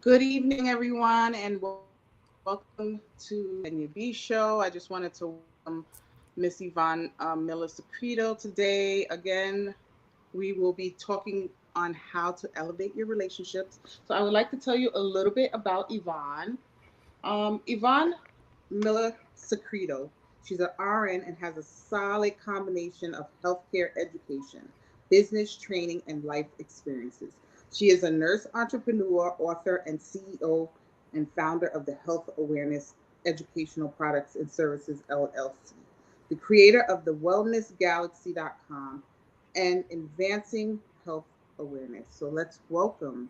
Good evening, everyone, and welcome to the B Show. I just wanted to welcome Miss Yvonne Miller Secreto today. Again, we will be talking on how to elevate your relationships. So, I would like to tell you a little bit about Yvonne. Yvonne Miller Secreto. She's an RN and has a solid combination of healthcare education, business training, and life experiences. She is a nurse, entrepreneur, author, and CEO and founder of the Health Awareness Educational Products and Services LLC, the creator of the wellnessgalaxy.com and advancing health awareness. So let's welcome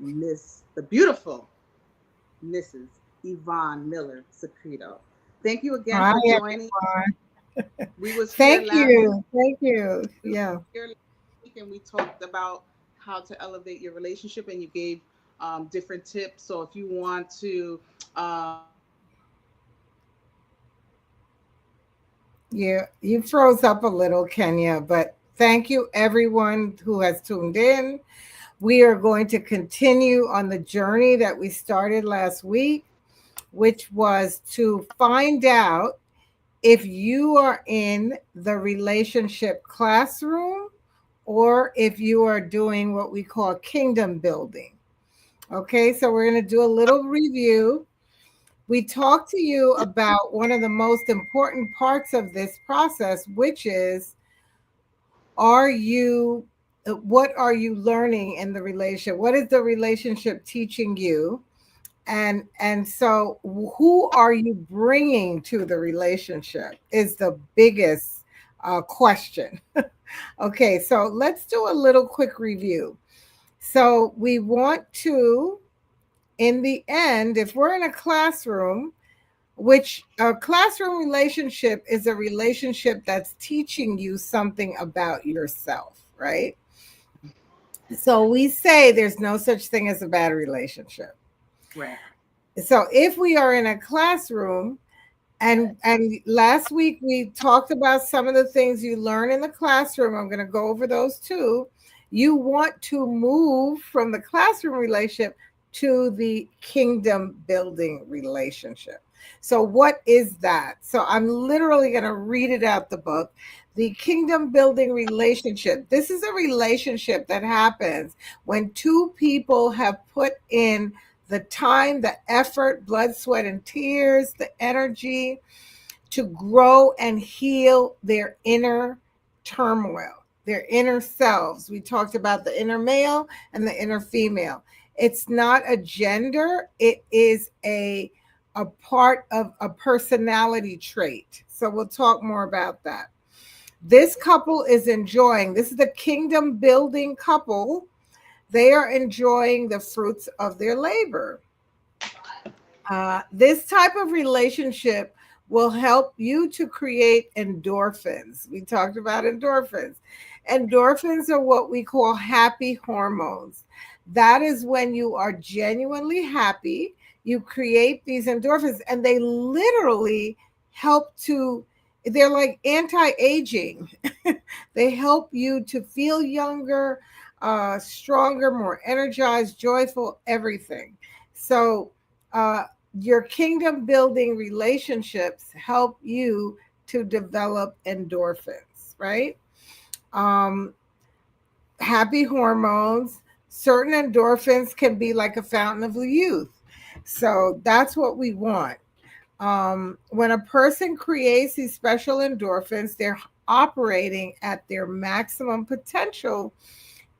the beautiful Mrs. Yvonne Miller Secreto. Thank you again Hi, for joining. everyone. We was here Thank last you. Thank you. we were Yeah. here last week and we talked about how to elevate your relationship and you gave different tips. So if you want to You froze up a little, Kenya, but thank you everyone who has tuned in. We are going to continue on the journey that we started last week, which was to find out if you are in the relationship classroom or if you are doing what we call kingdom building. Okay, so we're going to do a little review. We talked to you about one of the most important parts of this process, which is are you what are you learning in the relationship? What is the relationship teaching you? And so who are you bringing to the relationship is the biggest question. Okay, so let's do a little quick review. So we want to, in the end, if we're in a classroom, which a classroom relationship is a relationship that's teaching you something about yourself, right? So we say there's no such thing as a bad relationship. right. So if we are in a classroom, and last week we talked about some of the things you learn in the classroom. I'm going to go over those too. You want to move from the classroom relationship to the kingdom building relationship. So what is that? So I'm literally going to read it out the book. The kingdom building relationship. This is a relationship that happens when two people have put in the time, the effort, blood, sweat, and tears, the energy to grow and heal their inner turmoil, their inner selves. We talked about the inner male and the inner female. It's not a gender, it is a part of a personality trait. So we'll talk more about that. This couple is enjoying, this is the kingdom building couple. They are enjoying the fruits of their labor. This type of relationship will help you to create endorphins. We talked about endorphins. Endorphins are what we call happy hormones. That is when you are genuinely happy. You create these endorphins, and they literally help to, they're like anti aging. They help you to feel younger, stronger, more energized, joyful, everything. So, uh, your kingdom building relationships help you to develop endorphins, right? Um, Happy hormones, certain endorphins can be like a fountain of youth. So that's what we want. When a person creates these special endorphins, they're operating at their maximum potential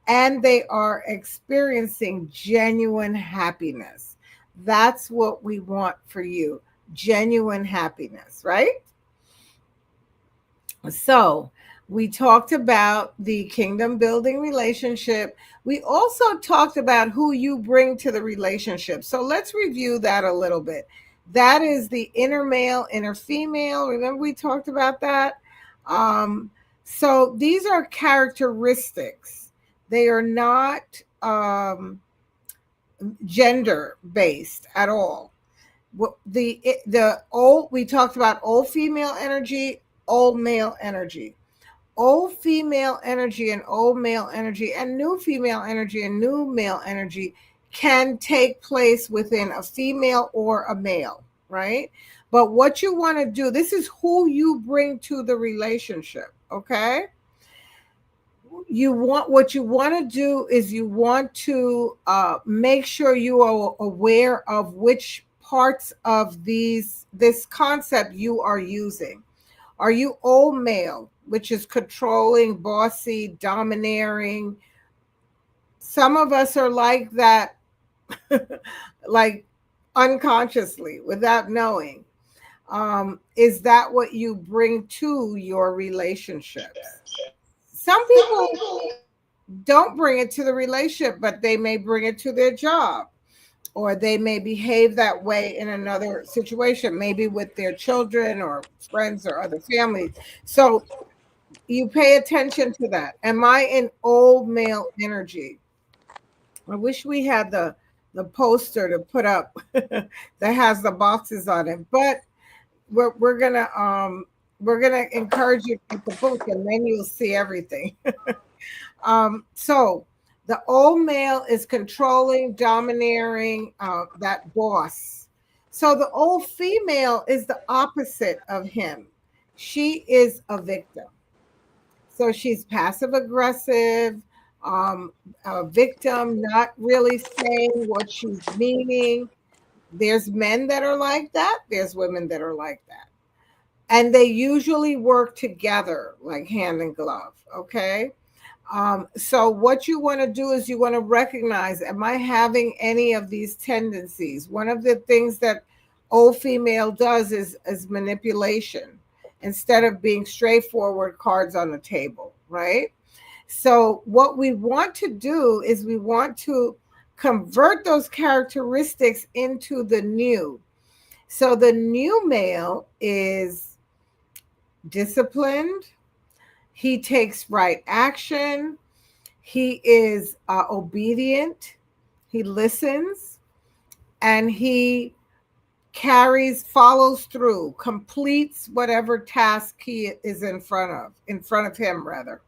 and they are experiencing genuine happiness. That's what we want for you, genuine happiness, right? So, we talked about the kingdom building relationship. We also talked about who you bring to the relationship. So, let's review that a little bit. That is the inner male, inner female. Remember, we talked about that? Um, so, these are characteristics, they are not gender based at all. The old, we talked about old female energy, old male energy. Old female energy and old male energy and new female energy and new male energy can take place within a female or a male, right? But what you want to do, this is who you bring to the relationship, okay? You want, what you want to do is you want to make sure you are aware of which parts of this concept you are using. Are you old male, which is controlling, bossy, domineering? Some of us are like that, like unconsciously, without knowing. Is that what you bring to your relationships? Some people don't bring it to the relationship, but they may bring it to their job, or they may behave that way in another situation, maybe with their children or friends or other families. So you pay attention to that. Am I in old male energy? I wish we had the poster to put up that has the boxes on it, but we're gonna encourage you to get the book, and then you'll see everything. So the old male is controlling, domineering, that boss. So the old female is the opposite of him. She is a victim. So she's passive aggressive, a victim, not really saying what she's meaning. There's men that are like that, there's women that are like that. And they usually work together like hand in glove, okay? So what you want to do is you want to recognize, am I having any of these tendencies? One of the things that old female does is manipulation instead of being straightforward, cards on the table, right? So what we want to do is we want to convert those characteristics into the new. So the new male is disciplined. He takes right action. He is obedient. He listens, and he follows through, completes whatever task he is in front of him, rather.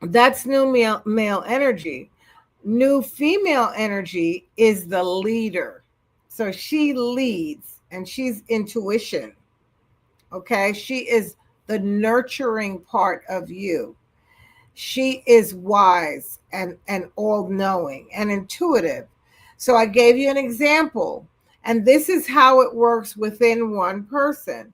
That's new male energy. New female energy is the leader. So she leads, and she's intuition. Okay. She is the nurturing part of you. She is wise and all knowing and intuitive. So I gave you an example, and this is how it works within one person.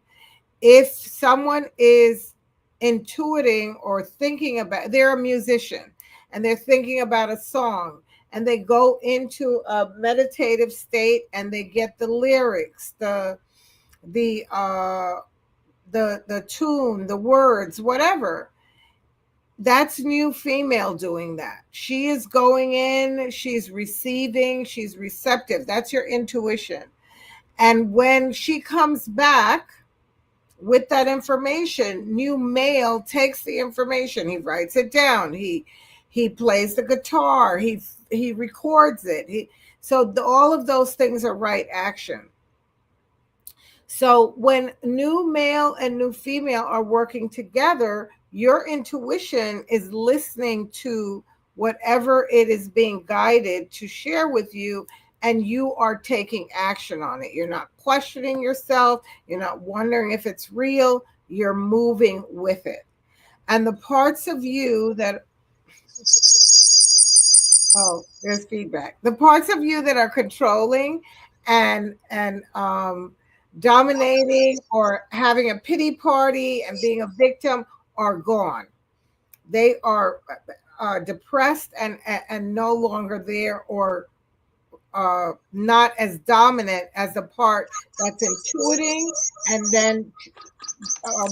If someone is intuiting or thinking about, they're a musician and they're thinking about a song, and they go into a meditative state and they get the lyrics, the the tune, the words, whatever. That's new female doing that. She is going in, she's receiving, she's receptive. That's your intuition. And when she comes back with that information, new male takes the information, he writes it down, he plays the guitar, he records it. All of those things are right action. So when new male and new female are working together, your intuition is listening to whatever it is being guided to share with you, and you are taking action on it. You're not questioning yourself. You're not wondering if it's real. You're moving with it. And the parts of you that, oh, there's feedback. The parts of you that are controlling and dominating or having a pity party and being a victim are gone. They are depressed and no longer there, or not as dominant as the part that's intuiting and then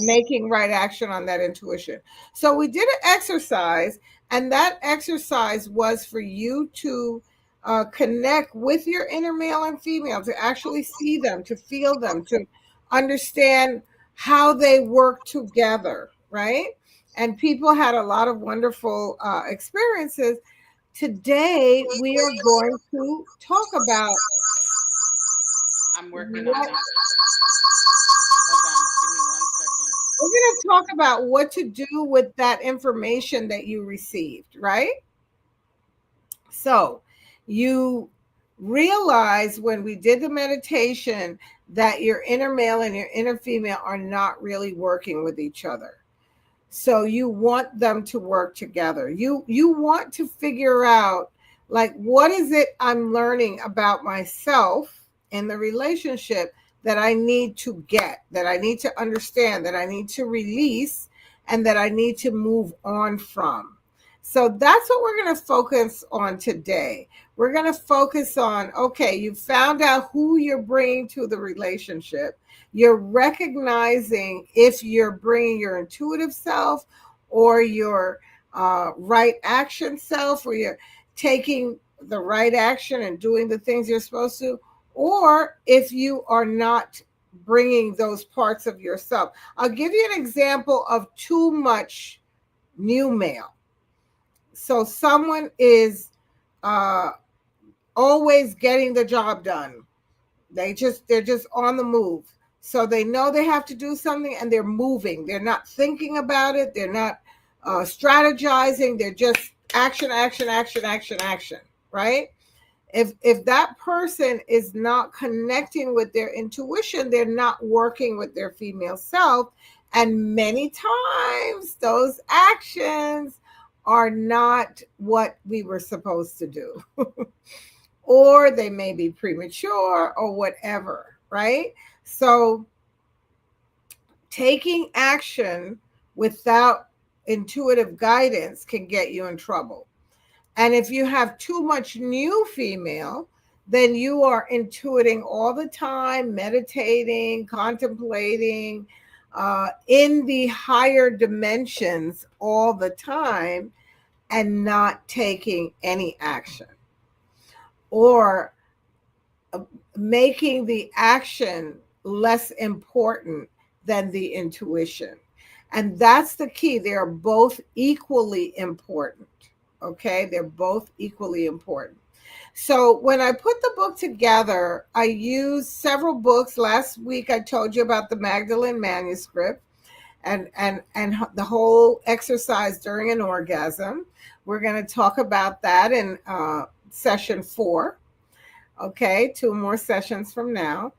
making right action on that intuition. So we did an exercise, and that exercise was for you to connect with your inner male and female, to actually see them, to feel them, to understand how they work together, right? And people had a lot of wonderful experiences. Today, we are going to talk about I'm working on what it. Hold on, give me 1 second. we're going to talk about what to do with that information that you received, right? So, You realize when we did the meditation that your inner male and your inner female are not really working with each other. So you want them to work together. You want to figure out, like, what is it I'm learning about myself in the relationship that I need to get, that I need to understand, that I need to release, and that I need to move on from. So that's what we're going to focus on today. We're going to focus on, okay, you found out who you're bringing to the relationship. You're recognizing if you're bringing your intuitive self or your right action self, or you're taking the right action and doing the things you're supposed to, or if you are not bringing those parts of yourself. I'll give you an example of too much new male. So someone is uh, always getting the job done. They're just on the move. So they know they have to do something and they're moving. They're not thinking about it. They're not strategizing. They're just action, action, action, action, action. Right? If that person is not connecting with their intuition, they're not working with their female self. And many times those actions are not what we were supposed to do. Or they may be premature or whatever, right? So taking action without intuitive guidance can get you in trouble. And if you have too much new female, then you are intuiting all the time, meditating, contemplating in the higher dimensions all the time, and not taking any action, or making the action less important than the intuition. And that's the key. They are both equally important. Okay, they're both equally important. So when I put the book together, I used several books. Last week I told you about the Magdalene manuscript and the whole exercise during an orgasm. We're going to talk about that in session 4. Okay, 2 more sessions from now.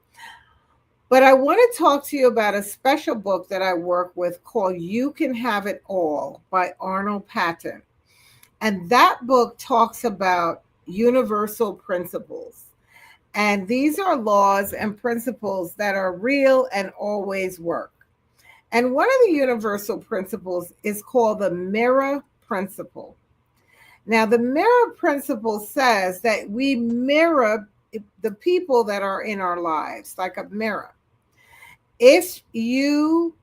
But I want to talk to you about a special book that I work with called You Can Have It All by Arnold Patton. And that book talks about universal principles. And these are laws and principles that are real and always work. And one of the universal principles is called the mirror principle. Now, the mirror principle says that we mirror the people that are in our lives like a mirror. If you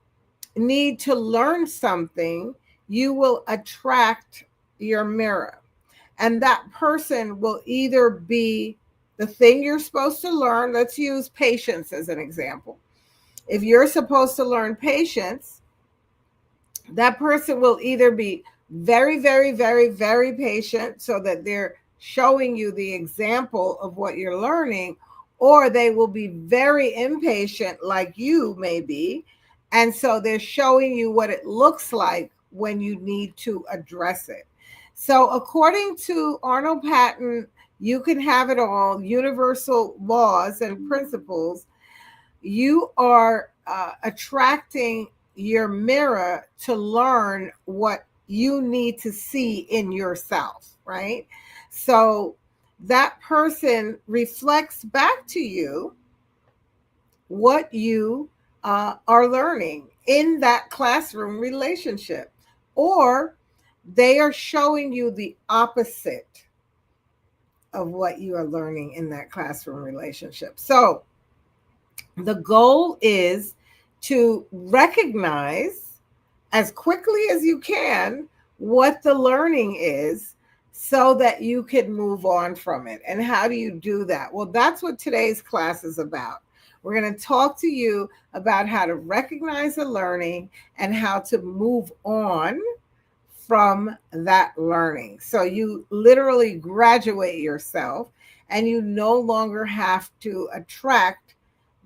need to learn something, you will attract your mirror. And that person will either be the thing you're supposed to learn. Let's use patience as an example. If you're supposed to learn patience, that person will either be very, very, very, very patient so that they're showing you the example of what you're learning, or they will be very impatient, like you may be. And so they're showing you what it looks like when you need to address it. So, according to Arnold Patton, You Can Have It All, Universal Laws and Principles, you are attracting your mirror to learn what you need to see in yourself, right? So that person reflects back to you what you are learning in that classroom relationship, or they are showing you the opposite of what you are learning in that classroom relationship. So the goal is to recognize as quickly as you can what the learning is so that you can move on from it. And how do you do that? Well, that's what today's class is about. We're going to talk to you about how to recognize the learning and how to move on from that learning. So you literally graduate yourself and you no longer have to attract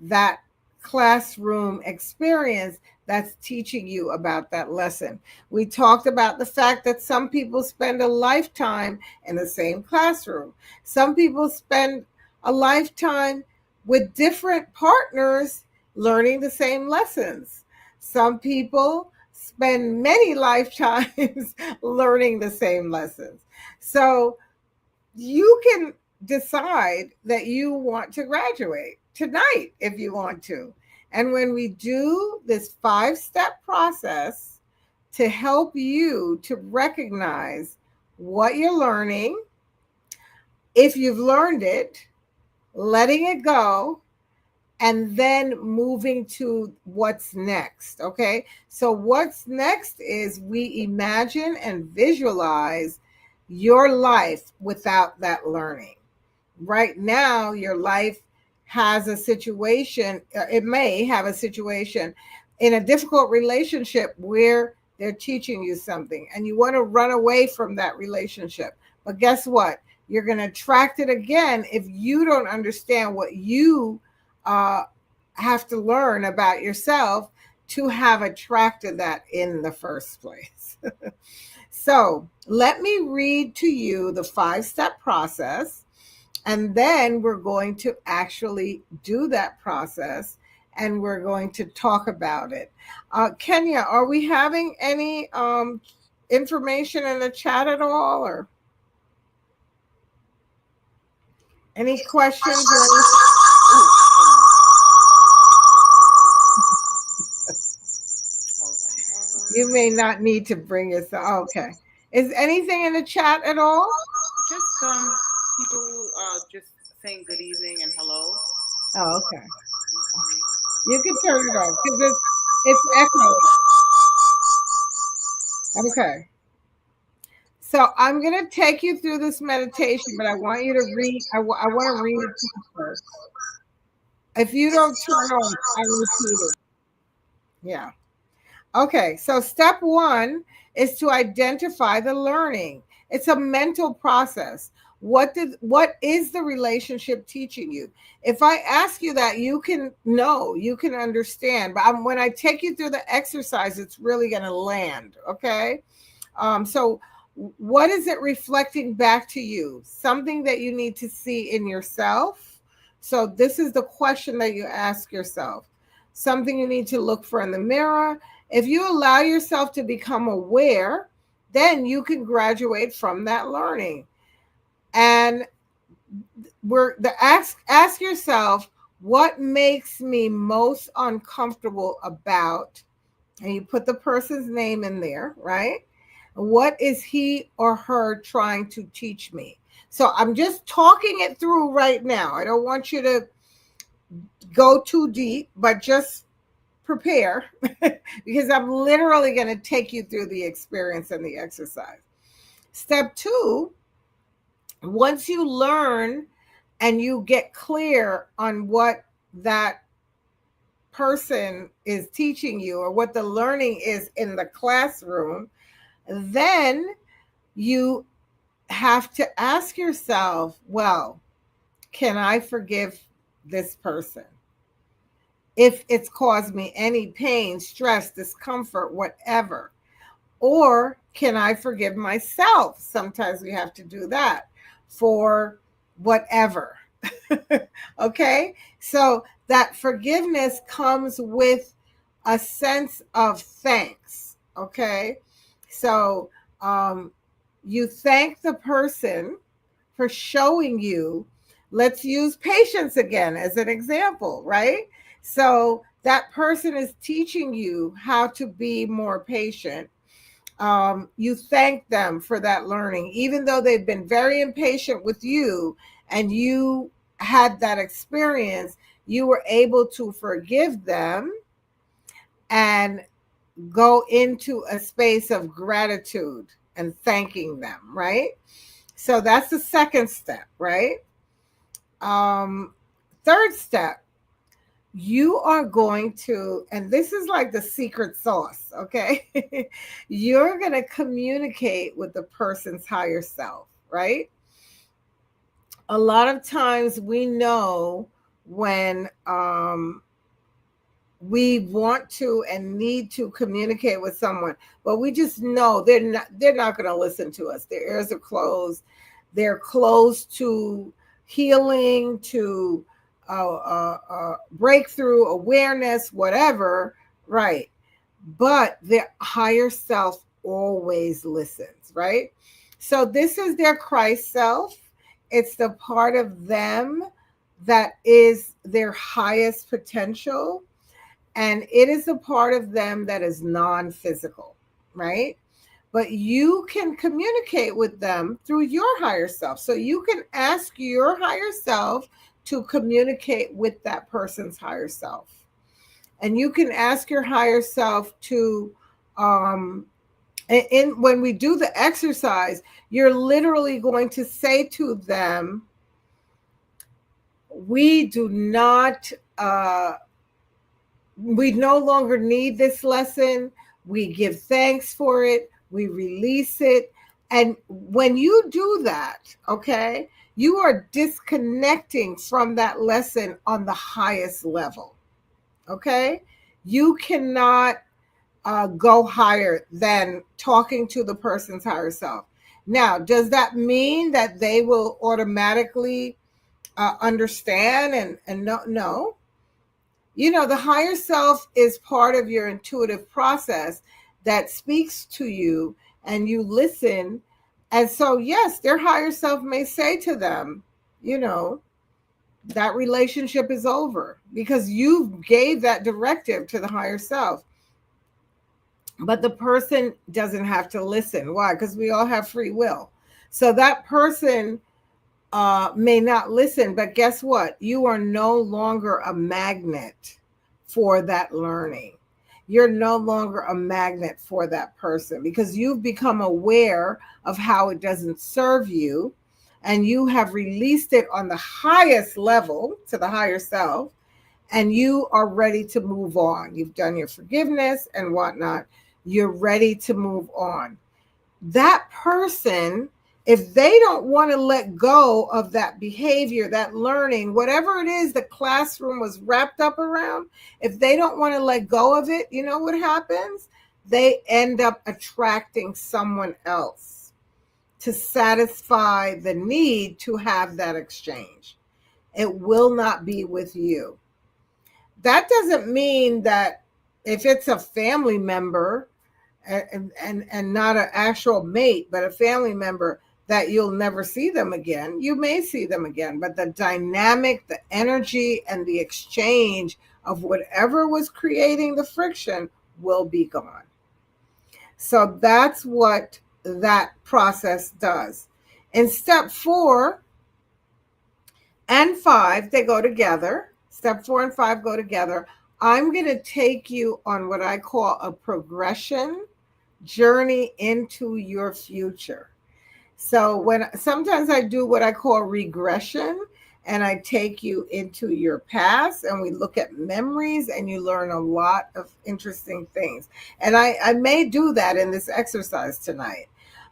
that classroom experience that's teaching you about that lesson. We talked about the fact that some people spend a lifetime in the same classroom. Some people spend a lifetime with different partners learning the same lessons. Some people spend many lifetimes learning the same lessons. So you can decide that you want to graduate tonight if you want to. And when we do this 5-step process to help you to recognize what you're learning, if you've learned it, letting it go, and then moving to what's next. Okay. So, what's next is we imagine and visualize your life without that learning. Right now, your life has a situation, it may have a situation in a difficult relationship where they're teaching you something and you want to run away from that relationship. But guess what? You're going to attract it again if you don't understand what you uh, have to learn about yourself to have attracted that in the first place. So, let me read to you the 5-step process, and then we're going to actually do that process and we're going to talk about it. Kenya, are we having any information in the chat at all, or any questions? Or you may not need to bring yourself. Okay. Is anything in the chat at all? Just people just saying good evening and hello. Oh, okay. You can turn it off because it's echoing. Okay. So I'm going to take you through this meditation, but I want you to read. I want to read it to you first. If you don't turn on, I repeat it. Yeah. Okay. So step one is to identify the learning. It's a mental process. What is the relationship teaching you? If I ask you that, you can know, you can understand. But when I take you through the exercise, it's really going to land. Okay. So, what is it reflecting back to you? Something that you need to see in yourself. So, this is the question that you ask yourself. Something you need to look for in the mirror. If you allow yourself to become aware, then you can graduate from that learning. And ask yourself, what makes me most uncomfortable about, and you put the person's name in there, right? What is he or her trying to teach me? So I'm just talking it through right now. I don't want you to go too deep, but just prepare because I'm literally going to take you through the experience and the exercise. Step two, once you learn and you get clear on what that person is teaching you or what the learning is in the classroom, then you have to ask yourself, well, can I forgive this person? If it's caused me any pain, stress, discomfort, whatever. Or can I forgive myself? Sometimes we have to do that for whatever. Okay. So that forgiveness comes with a sense of thanks. Okay. So you thank the person for showing you. Let's use patience again as an example, right? So that person is teaching you how to be more patient. You thank them for that learning, even though they've been very impatient with you and you had that experience, you were able to forgive them and go into a space of gratitude and thanking them, right? So that's the second step, right? Um, Third step, you are going to, and this is like the secret sauce, okay? You're going to communicate with the person's higher self, right? A lot of times we know when we want to and need to communicate with someone, but we just know they're not going to listen to us. Their ears are closed. They're closed to healing, to breakthrough, awareness, whatever, right? But their higher self always listens, right? So this is their Christ self. It's the part of them that is their highest potential, and it is a part of them that is non-physical, right? But you can communicate with them through your higher self. So you can ask your higher self to communicate with that person's higher self. And you can ask your higher self to um when we do the exercise, you're literally going to say to them, we do not we no longer need this lesson. We give thanks for it. We release it. And when you do that, okay, you are disconnecting from that lesson on the highest level. Okay. You cannot go higher than talking to the person's higher self. Now, does that mean that they will automatically understand and no? No, the higher self is part of your intuitive process that speaks to you and you listen. And so, yes, their higher self may say to them, you know, that relationship is over because you gave that directive to the higher self. But the person doesn't have to listen. Why? Because we all have free will. So that person may not listen, but guess what? You are no longer a magnet for that learning. You're no longer a magnet for that person because you've become aware of how it doesn't serve you, and you have released it on the highest level to the higher self, and you are ready to move on. You've done your forgiveness and whatnot. You're ready to move on. That person, if they don't want to let go of that behavior, that learning, whatever it is the classroom was wrapped up around, if they don't want to let go of it, you know what happens? They end up attracting someone else to satisfy the need to have that exchange. It will not be with you. That doesn't mean that if it's a family member and not an actual mate, but a family member, that you'll never see them again. You may see them again, but the dynamic, the energy, and the exchange of whatever was creating the friction will be gone. So that's what that process does. In step 4 and 5, they go together. Step 4 and 5 go together. I'm going to take you on what I call a progression journey into your future. So when sometimes I do what I call regression, and I take you into your past and we look at memories and you learn a lot of interesting things. And I may do that in this exercise tonight.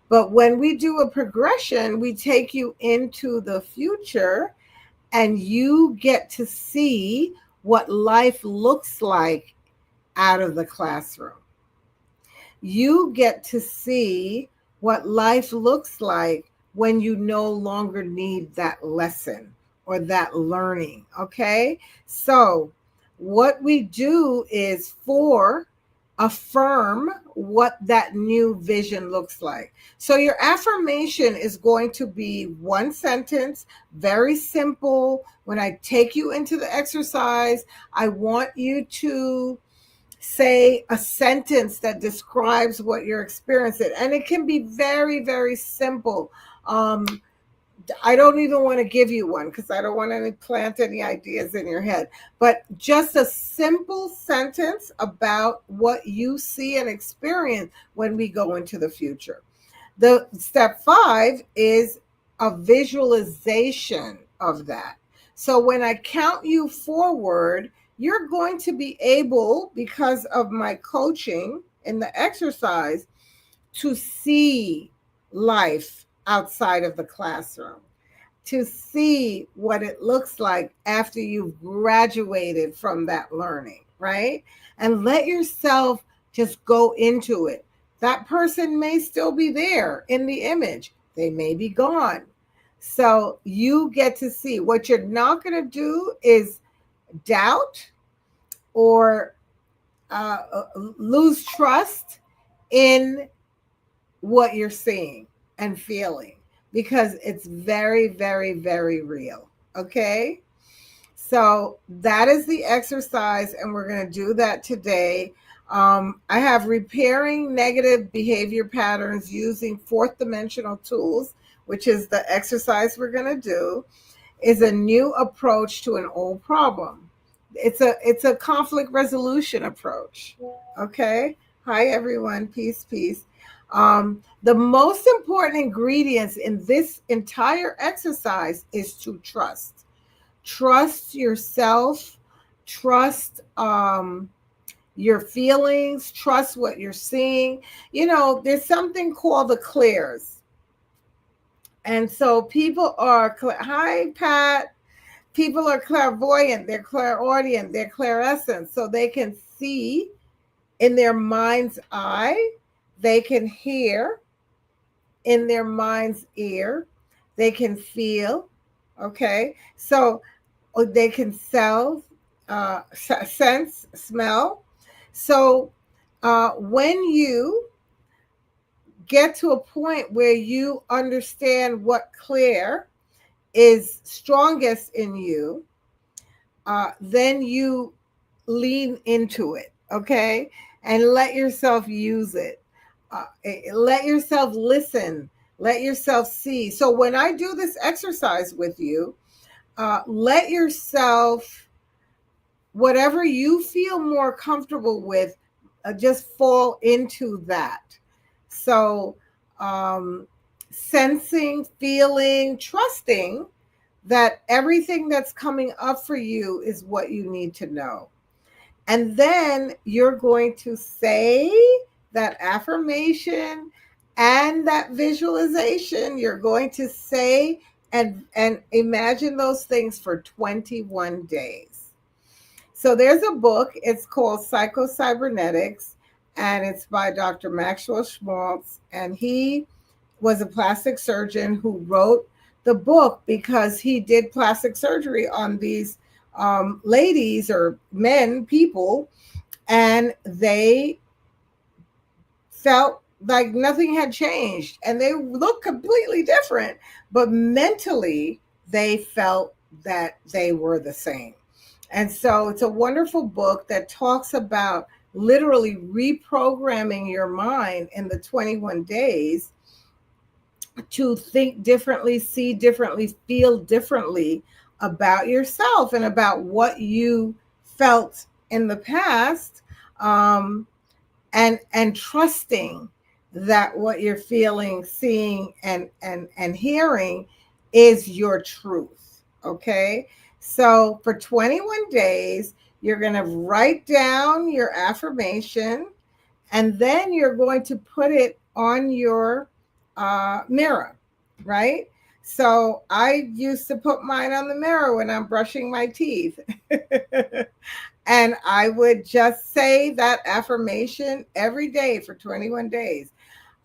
But when we do a progression, we take you into the future and you get to see what life looks like out of the classroom. You get to see what life looks like when you no longer need that lesson or that learning. Okay. So, what we do is affirm what that new vision looks like. So, your affirmation is going to be one sentence, very simple. When I take you into the exercise, I want you to say a sentence that describes what you're experiencing. And it can be very, very simple. I don't even want to give you one because I don't want to plant any ideas in your head. But just a simple sentence about what you see and experience when we go into the future. The step 5 is a visualization of that. So when I count you forward, you're going to be able, because of my coaching in the exercise, to see life outside of the classroom, to see what it looks like after you've graduated from that learning. right? And let yourself just go into it. That person may still be there in the image, they may be gone. So you get to see. What you're not going to do is doubt or lose trust in what you're seeing and feeling, because it's very, very, very real. Okay. So that is the exercise, and we're going to do that today. I have repairing negative behavior patterns using fourth dimensional tools, which is the exercise we're going to do, is a new approach to an old problem. It's a conflict resolution approach. Okay. Hi everyone. Peace, peace. The most important ingredients in this entire exercise is to trust. Trust yourself, trust your feelings, trust what you're seeing. There's something called the clairs. And so people are, hi, Pat. People are clairvoyant, they're clairaudient, they're clairescent. So they can see in their mind's eye, they can hear in their mind's ear, they can feel. Okay. So they can sense, smell. So when you get to a point where you understand what clear is strongest in you, then you lean into it, okay? And let yourself use it. Let yourself listen. Let yourself see. So when I do this exercise with you, let yourself, whatever you feel more comfortable with, just fall into that. So, sensing, feeling, trusting that everything that's coming up for you is what you need to know. And then you're going to say that affirmation and that visualization. You're going to say and imagine those things for 21 days. So there's a book, it's called Psycho-Cybernetics, and it's by Dr. Maxwell Schmaltz. And he was a plastic surgeon who wrote the book because he did plastic surgery on these ladies or men, people, and they felt like nothing had changed and they looked completely different, but mentally they felt that they were the same. And so it's a wonderful book that talks about literally reprogramming your mind in the 21 days to think differently, see differently, feel differently about yourself and about what you felt in the past, and trusting that what you're feeling, seeing, and hearing is your truth. Okay. So for 21 days, you're going to write down your affirmation, and then you're going to put it on your mirror, right? So I used to put mine on the mirror when I'm brushing my teeth. And I would just say that affirmation every day for 21 days.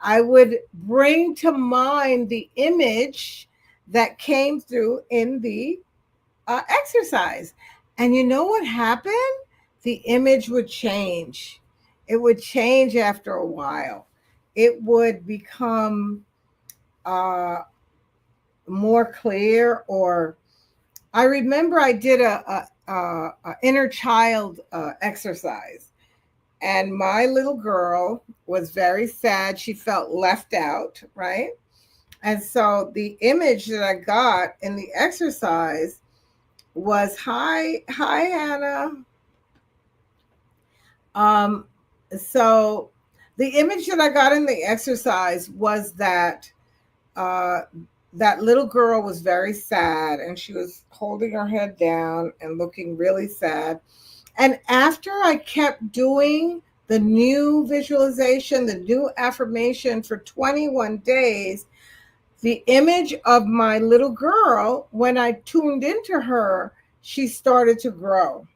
I would bring to mind the image that came through in the exercise. And you know what happened? The image would change. It would change after a while. It would become more clear. Or I remember I did a inner child exercise, and my little girl was very sad. She felt left out, right? And so the image that I got in the exercise was, hi Hannah. Um, so the image that I got in the exercise was that uh, that little girl was very sad, and she was holding her head down and looking really sad. And after I kept doing the new visualization, the new affirmation for 21 days, the image of my little girl, when I tuned into her, she started to grow.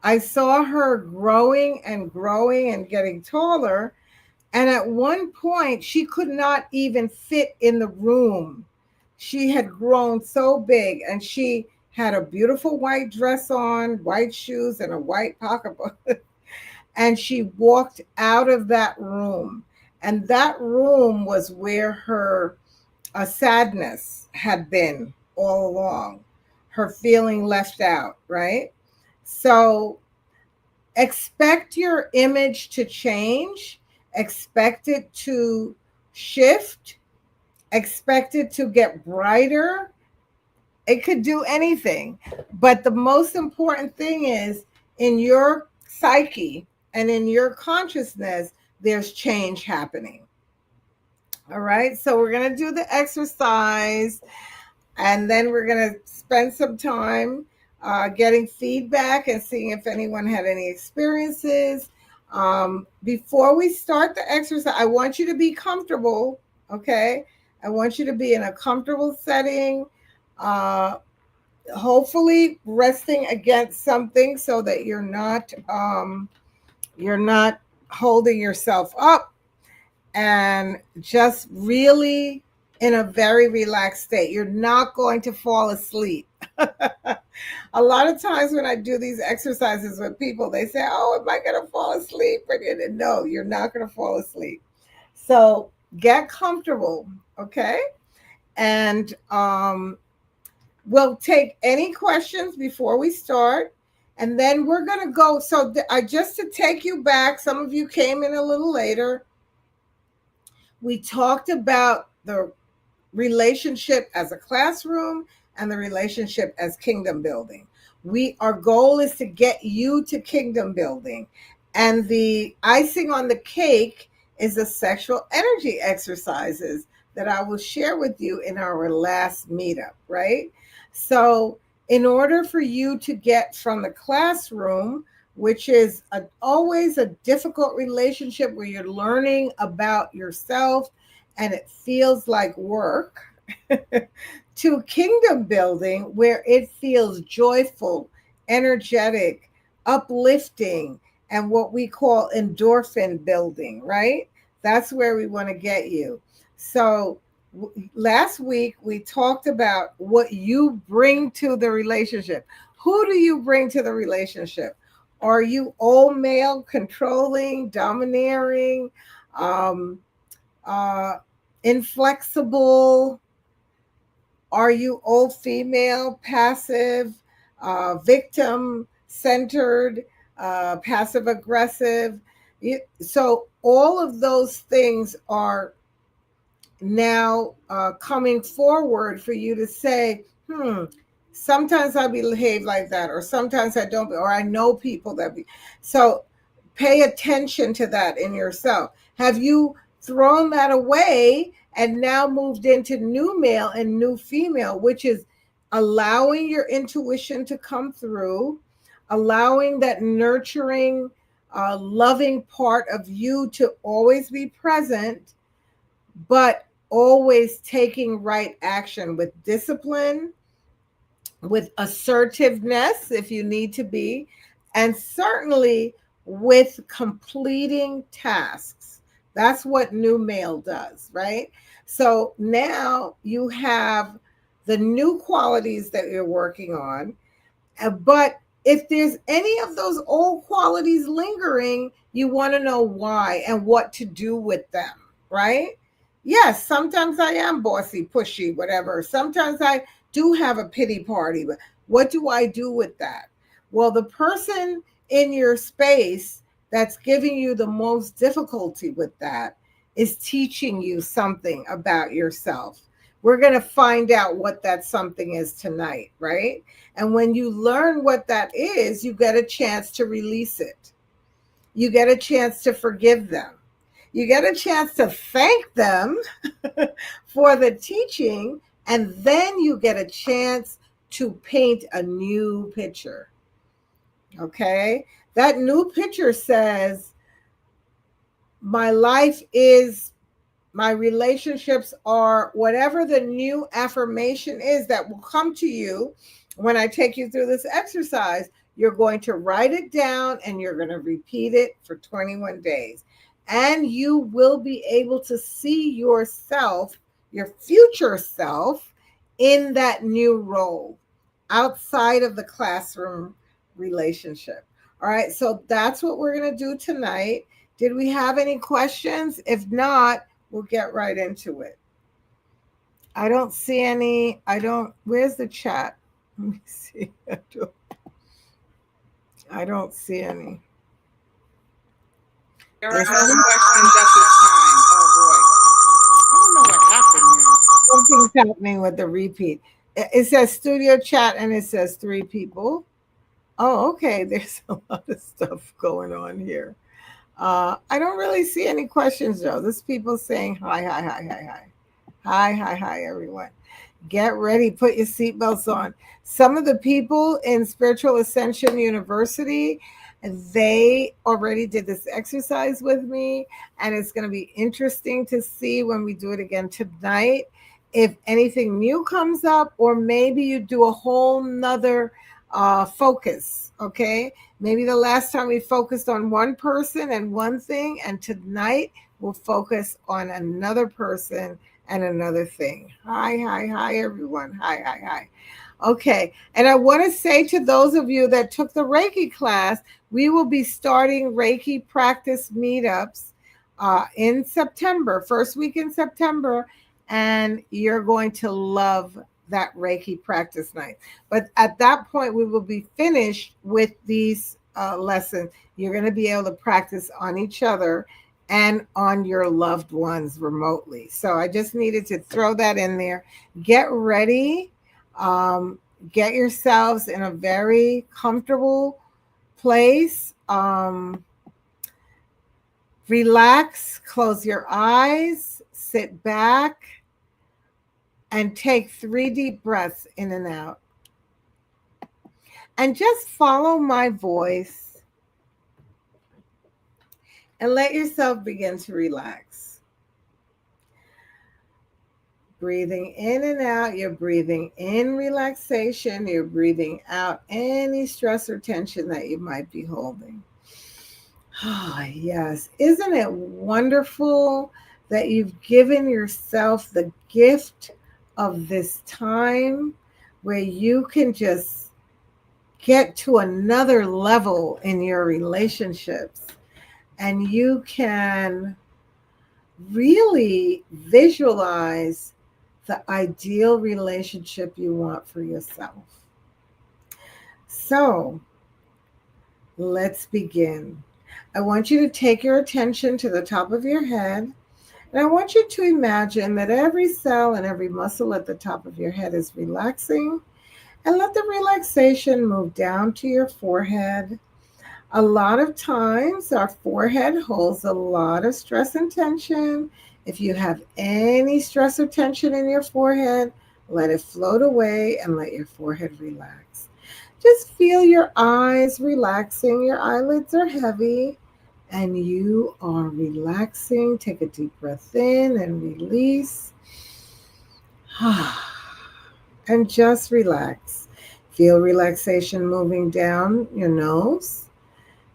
I saw her growing and growing and getting taller. And at one point, she could not even fit in the room. She had grown so big, and she had a beautiful white dress on, white shoes, and a white pocketbook. And she walked out of that room. And that room was where her sadness had been all along, her feeling left out, right? So expect your image to change, expect it to shift, expect it to get brighter. It could do anything. But the most important thing is in your psyche and in your consciousness, there's change happening. All right. So we're going to do the exercise, and then we're going to spend some time getting feedback and seeing if anyone had any experiences. Before we start the exercise, I want you to be comfortable. Okay. I want you to be in a comfortable setting. Uh, Hopefully resting against something so that you're not holding yourself up, and just really in a very relaxed state. You're not going to fall asleep. A lot of times when I do these exercises with people, they say, "Oh, am I going to fall asleep?" And no, you're not going to fall asleep. So get comfortable, okay? And we'll take any questions before we start. And then we're going to go. So, I just to take you back, some of you came in a little later. We talked about the relationship as a classroom and the relationship as kingdom building. Our goal is to get you to kingdom building. And the icing on the cake is the sexual energy exercises that I will share with you in our last meetup, right? So, in order for you to get from the classroom, which is always a difficult relationship where you're learning about yourself and it feels like work, to kingdom building where it feels joyful, energetic, uplifting, and what we call endorphin building, right? That's where we want to get you. So, last week we talked about what you bring to the relationship. Who do you bring to the relationship? Are you all male, controlling, domineering, um, uh, inflexible? Are you old female, passive, victim centered, passive aggressive? So, all of those things are now coming forward for you to say, sometimes I behave like that, or sometimes I don't, or I know people that be. So pay attention to that in yourself. Have you thrown that away and now moved into new male and new female, which is allowing your intuition to come through, allowing that nurturing, loving part of you to always be present, but always taking right action with discipline, with assertiveness if you need to be, and certainly with completing tasks. That's what new male does, right? So now you have the new qualities that you're working on, but if there's any of those old qualities lingering, you want to know why and what to do with them, right? Yes, sometimes I am bossy, pushy, whatever. Sometimes I do have a pity party, but what do I do with that? Well, the person in your space that's giving you the most difficulty with that is teaching you something about yourself. We're going to find out what that something is tonight, right? And when you learn what that is, you get a chance to release it. You get a chance to forgive them. You get a chance to thank them for the teaching, and then you get a chance to paint a new picture. Okay? That new picture says, my life is, my relationships are, whatever the new affirmation is that will come to you when I take you through this exercise. You're going to write it down and you're going to repeat it for 21 days. And you will be able to see yourself, your future self, in that new role outside of the classroom relationship. All right, so that's what we're going to do tonight. Did we have any questions? If not, we'll get right into it. I don't see any. Where's the chat? Let me see. I don't see any. There are no questions at this time. Oh boy. I don't know what happened here. Something's happening with the repeat. It says studio chat and it says 3 people. Oh, okay. There's a lot of stuff going on here. I don't really see any questions though. There's people saying hi, hi, hi, hi, hi. Hi, hi, hi, everyone. Get ready, put your seatbelts on. Some of the people in Spiritual Ascension University, they already did this exercise with me, and it's going to be interesting to see when we do it again tonight if anything new comes up, or maybe you do a whole nother focus. Okay, maybe the last time we focused on one person and one thing, and tonight we'll focus on another person and another thing. Hi, hi, hi, everyone. Hi, hi, hi. Okay. And I want to say to those of you that took the Reiki class, we will be starting Reiki practice meetups in September, first week in September, and you're going to love that Reiki practice night. But at that point, we will be finished with these lessons. You're going to be able to practice on each other and on your loved ones remotely. So I just needed to throw that in there. Get ready. Get yourselves in a very comfortable place. Relax, close your eyes, sit back, and take 3 deep breaths in and out. And just follow my voice and let yourself begin to relax. Breathing in and out, you're breathing in relaxation, you're breathing out any stress or tension that you might be holding. Ah, yes. Isn't it wonderful that you've given yourself the gift of this time where you can just get to another level in your relationships, and you can really visualize the ideal relationship you want for yourself. So let's begin. I want you to take your attention to the top of your head, and I want you to imagine that every cell and every muscle at the top of your head is relaxing, and let the relaxation move down to your forehead. A lot of times our forehead holds a lot of stress and tension. If you have any stress or tension in your forehead, let it float away and let your forehead relax. Just feel your eyes relaxing. Your eyelids are heavy and you are relaxing. Take a deep breath in and release. And just relax. Feel relaxation moving down your nose,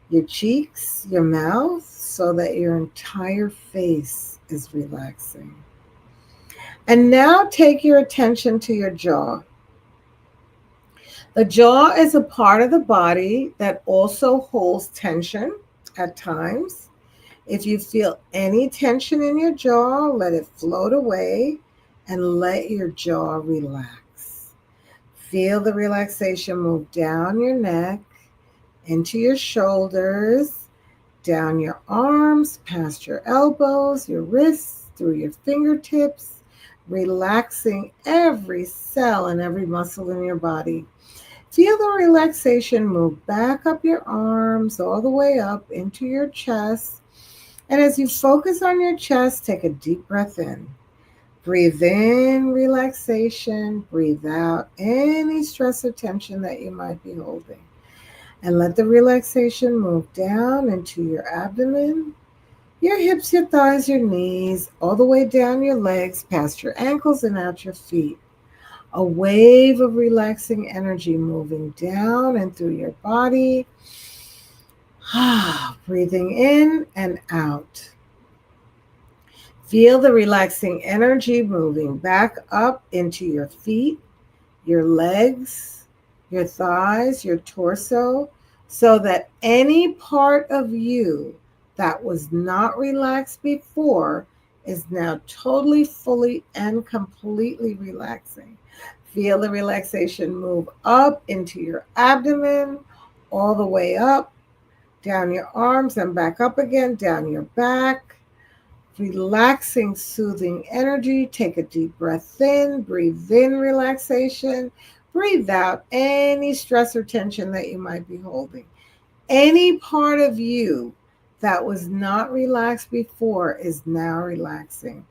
your cheeks, your mouth, so that your entire face is relaxing. And now take your attention to your jaw. The jaw is a part of the body that also holds tension at times. If you feel any tension in your jaw, let it float away and let your jaw relax. Feel the relaxation move down your neck, into your shoulders, down your arms, past your elbows, your wrists, through your fingertips, relaxing every cell and every muscle in your body. Feel the relaxation move back up your arms, all the way up into your chest. And as you focus on your chest, take a deep breath in. Breathe in relaxation, breathe out any stress or tension that you might be holding. And let the relaxation move down into your abdomen, your hips, your thighs, your knees, all the way down your legs, past your ankles and out your feet. A wave of relaxing energy moving down and through your body. Breathing in and out. Feel the relaxing energy moving back up into your feet, your legs, your thighs, your torso, so that any part of you that was not relaxed before is now totally, fully, and completely relaxing. Feel the relaxation move up into your abdomen, all the way up, down your arms and back up again, down your back. Relaxing, soothing energy. Take a deep breath in, breathe in relaxation, breathe out any stress or tension that you might be holding. Any part of you that was not relaxed before is now relaxing.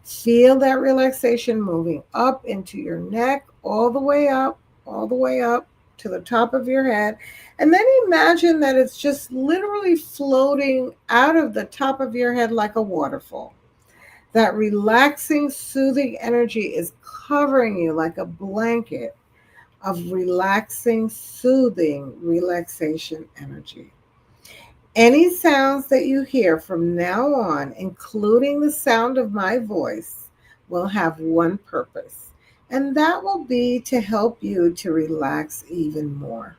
Feel that relaxation moving up into your neck, all the way up to the top of your head. And then imagine that it's just literally floating out of the top of your head like a waterfall. That relaxing, soothing energy is covering you like a blanket of relaxing, soothing relaxation energy. Any sounds that you hear from now on, including the sound of my voice, will have one purpose, and that will be to help you to relax even more.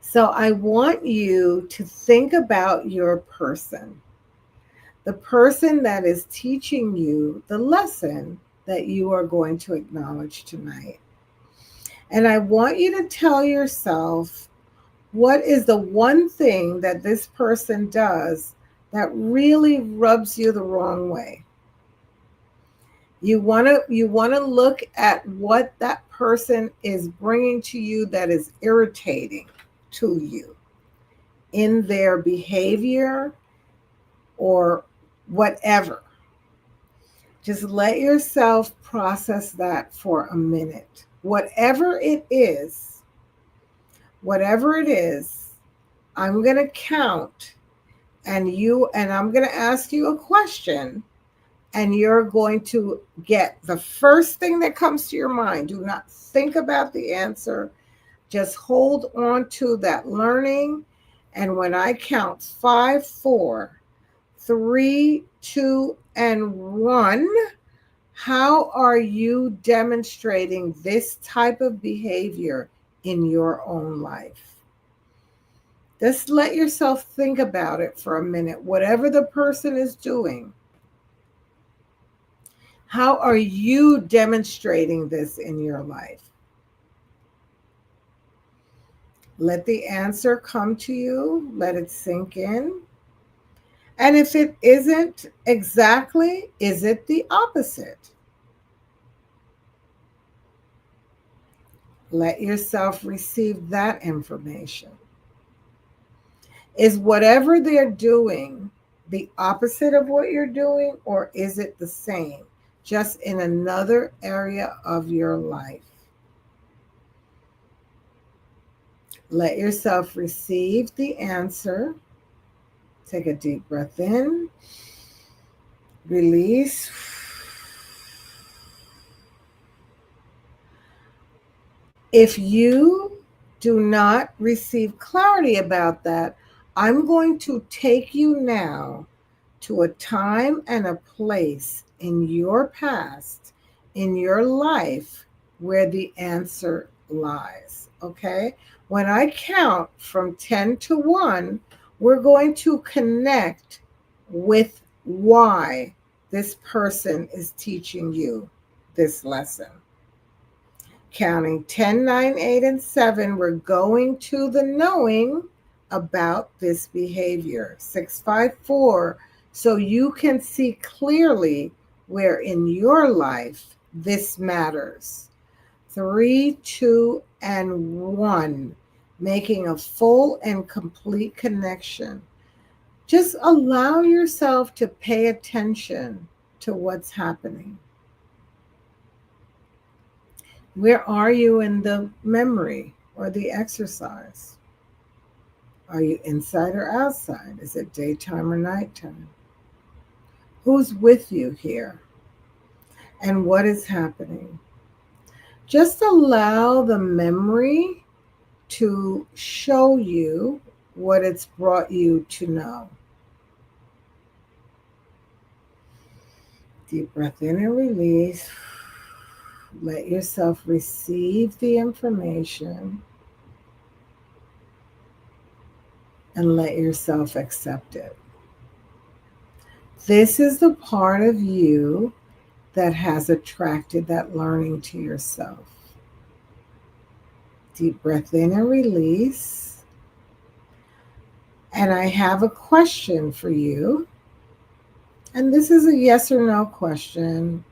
So I want you to think about your person, the person that is teaching you the lesson that you are going to acknowledge tonight. And I want you to tell yourself, what is the one thing that this person does that really rubs you the wrong way? You want to look at what that person is bringing to you that is irritating to you in their behavior or whatever. Just let yourself process that for a minute. Whatever it is, I'm going to count and I'm going to ask you a question, and you're going to get the first thing that comes to your mind. Do not think about the answer. Just hold on to that learning. And when I count 5, 4, 3, 2, and 1, how are you demonstrating this type of behavior in your own life? Just let yourself think about it for a minute. Whatever the person is doing, how are you demonstrating this in your life? Let the answer come to you. Let it sink in. And if it isn't exactly, is it the opposite? Let yourself receive that information. Is whatever they're doing the opposite of what you're doing, or is it the same, just in another area of your life? Let yourself receive the answer. Take a deep breath in, release. If you do not receive clarity about that, I'm going to take you now to a time and a place in your past, in your life, where the answer lies. Okay? When I count from 10 to 1, we're going to connect with why this person is teaching you this lesson. Counting 10, 9, 8, and 7, we're going to the knowing about this behavior. 6, 5, 4, so you can see clearly where in your life this matters. 3, 2, and 1, making a full and complete connection. Just allow yourself to pay attention to what's happening. Where are you in the memory or the exercise? Are you inside or outside? Is it daytime or nighttime? Who's with you here? And what is happening? Just allow the memory to show you what it's brought you to know. Deep breath in and release. Let yourself receive the information and let yourself accept it. This is the part of you that has attracted that learning to yourself. Deep breath in and release. And I have a question for you. And this is a yes or no question.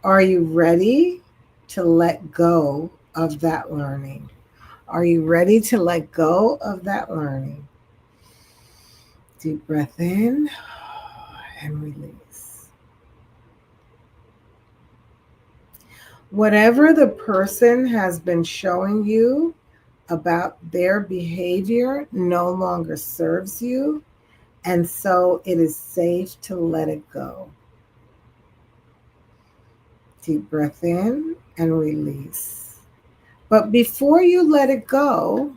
Are you ready to let go of that learning? Are you ready to let go of that learning? Deep breath in and release. Whatever the person has been showing you about their behavior no longer serves you, and so it is safe to let it go. Deep breath in and release. But before you let it go,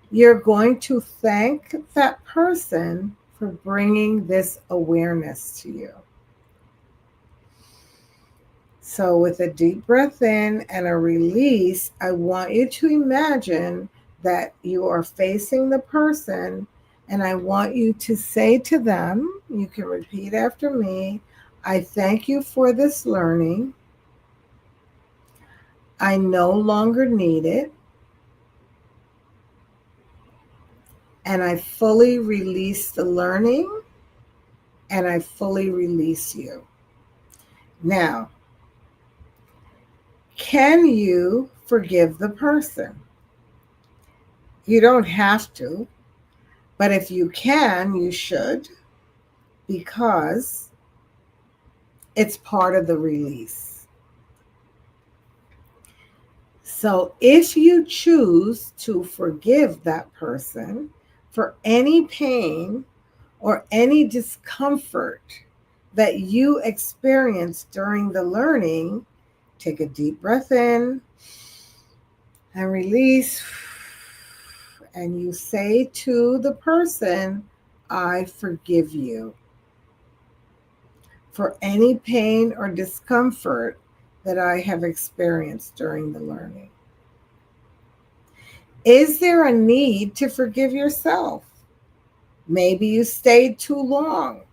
you're going to thank that person for bringing this awareness to you. So, with a deep breath in and a release, I want you to imagine that you are facing the person, and I want you to say to them, you can repeat after me, I thank you for this learning. I no longer need it. And I fully release the learning, and I fully release you. Now, can you forgive the person? You don't have to, but if you can, you should, because it's part of the release. So if you choose to forgive that person for any pain or any discomfort that you experienced during the learning, take a deep breath in and release. And you say to the person, I forgive you for any pain or discomfort that I have experienced during the learning. Is there a need to forgive yourself? Maybe you stayed too long.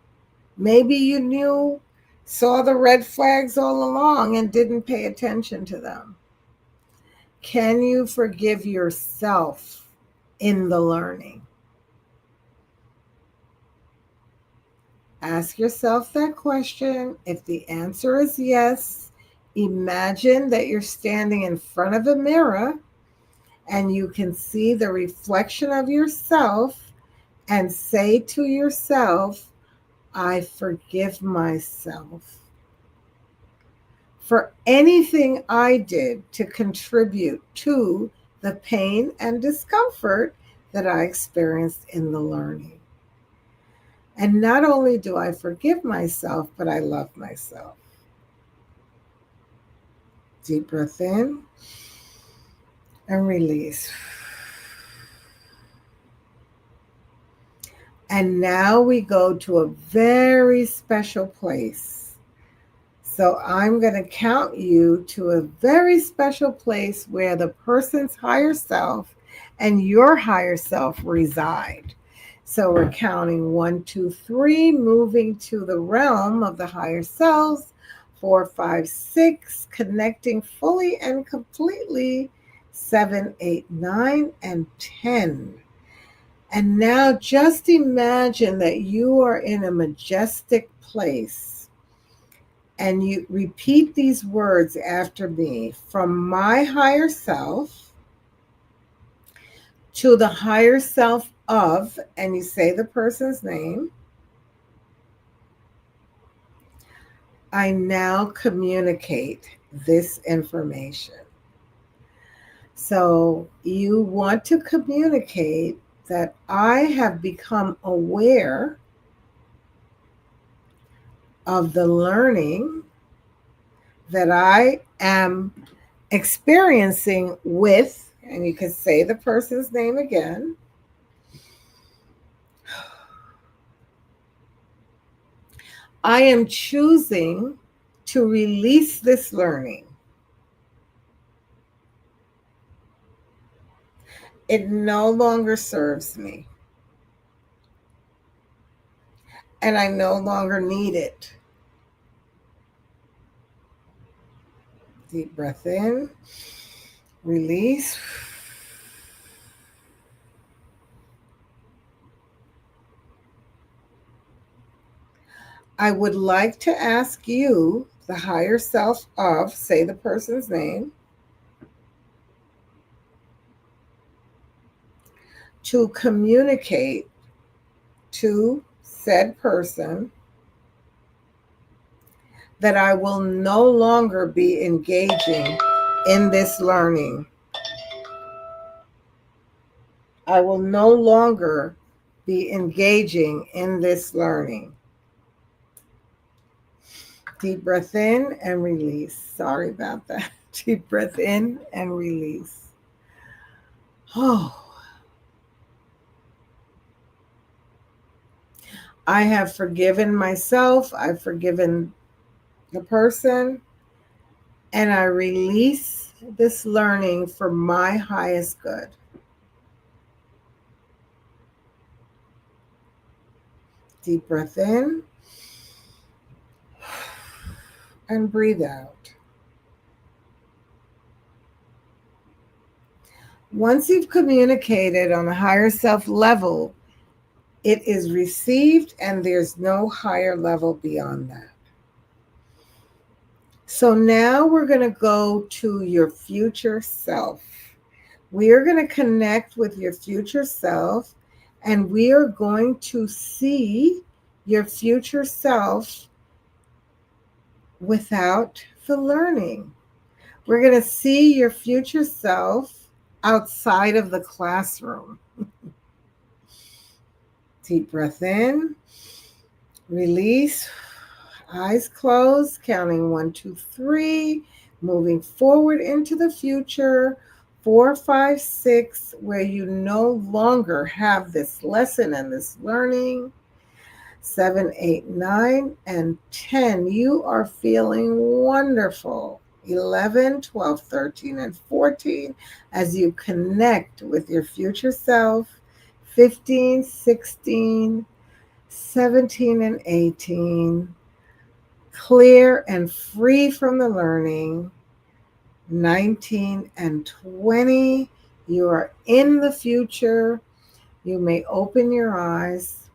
Maybe you saw the red flags all along and didn't pay attention to them. Can you forgive yourself in the learning? Ask yourself that question. If the answer is yes, imagine that you're standing in front of a mirror and you can see the reflection of yourself and say to yourself, I forgive myself for anything I did to contribute to the pain and discomfort that I experienced in the learning. And not only do I forgive myself, but I love myself. Deep breath in and release. And now we go to a very special place. So I'm going to count you to a very special place where the person's higher self and your higher self reside. So we're counting 1, 2, 3, moving to the realm of the higher selves. 4, 5, 6, connecting fully and completely. 7, 8, 9, and 10. And now just imagine that you are in a majestic place. And you repeat these words after me. From my higher self to the higher self of, and you say the person's name, I now communicate this information. So you want to communicate that I have become aware of the learning that I am experiencing with, and you can say the person's name again. I am choosing to release this learning. It no longer serves me, and I no longer need it. Deep breath in, release. I would like to ask you, the higher self of, say the person's name, to communicate to said person that I will no longer be engaging in this learning. I will no longer be engaging in this learning. Deep breath in and release. Sorry about that. Deep breath in and release. Oh, I have forgiven myself. I've forgiven the person, and I release this learning for my highest good. Deep breath in and breathe out. Once you've communicated on a higher self level, it is received and there's no higher level beyond that. So now we're going to go to your future self. We are going to connect with your future self, and we are going to see your future self without the learning. We're going to see your future self outside of the classroom. Deep breath in, release, eyes closed, counting 1, 2, 3, moving forward into the future. 4, 5, 6, where you no longer have this lesson and this learning. 7, 8, 9, and 10. You are feeling wonderful. 11, 12, 13, and 14 as you connect with your future self. 15, 16, 17, and 18. Clear and free from the learning. 19 and 20. You are in the future. You may open your eyes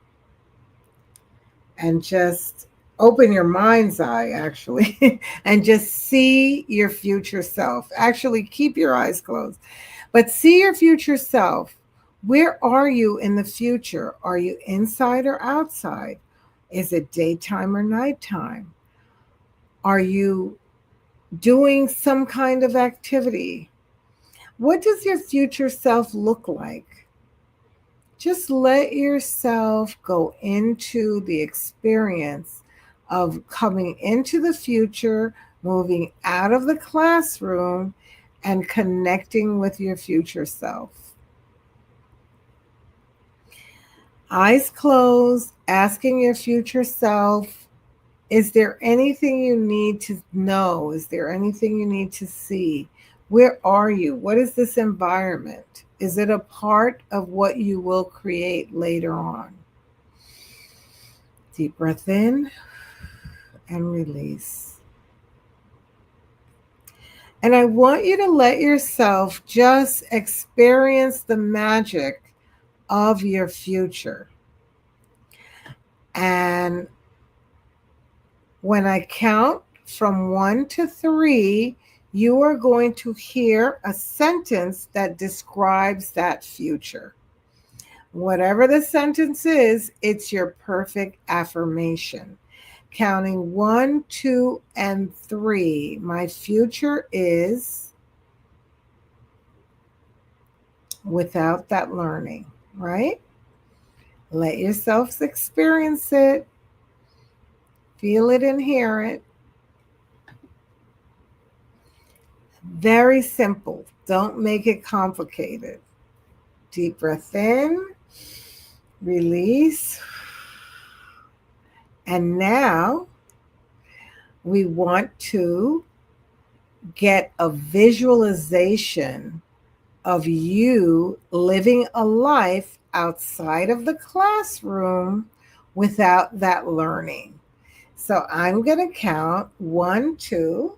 and just open your mind's eye, actually, and just see your future self. Actually, keep your eyes closed, but see your future self. Where are you in the future? Are you inside or outside? Is it daytime or nighttime? Are you doing some kind of activity? What does your future self look like? Just let yourself go into the experience of coming into the future, moving out of the classroom, and connecting with your future self. Eyes closed, asking your future self, is there anything you need to know? Is there anything you need to see? Where are you? What is this environment? Is it a part of what you will create later on? Deep breath in and release. And I want you to let yourself just experience the magic of your future. And when I count from 1 to 3, you are going to hear a sentence that describes that future. Whatever the sentence is, it's your perfect affirmation. Counting 1, 2, and 3. My future is without that learning, right? Let yourselves experience it, feel it and hear it. Very simple. Don't make it complicated. Deep breath in, release. And now we want to get a visualization of you living a life outside of the classroom without that learning. So I'm going to count 1, 2,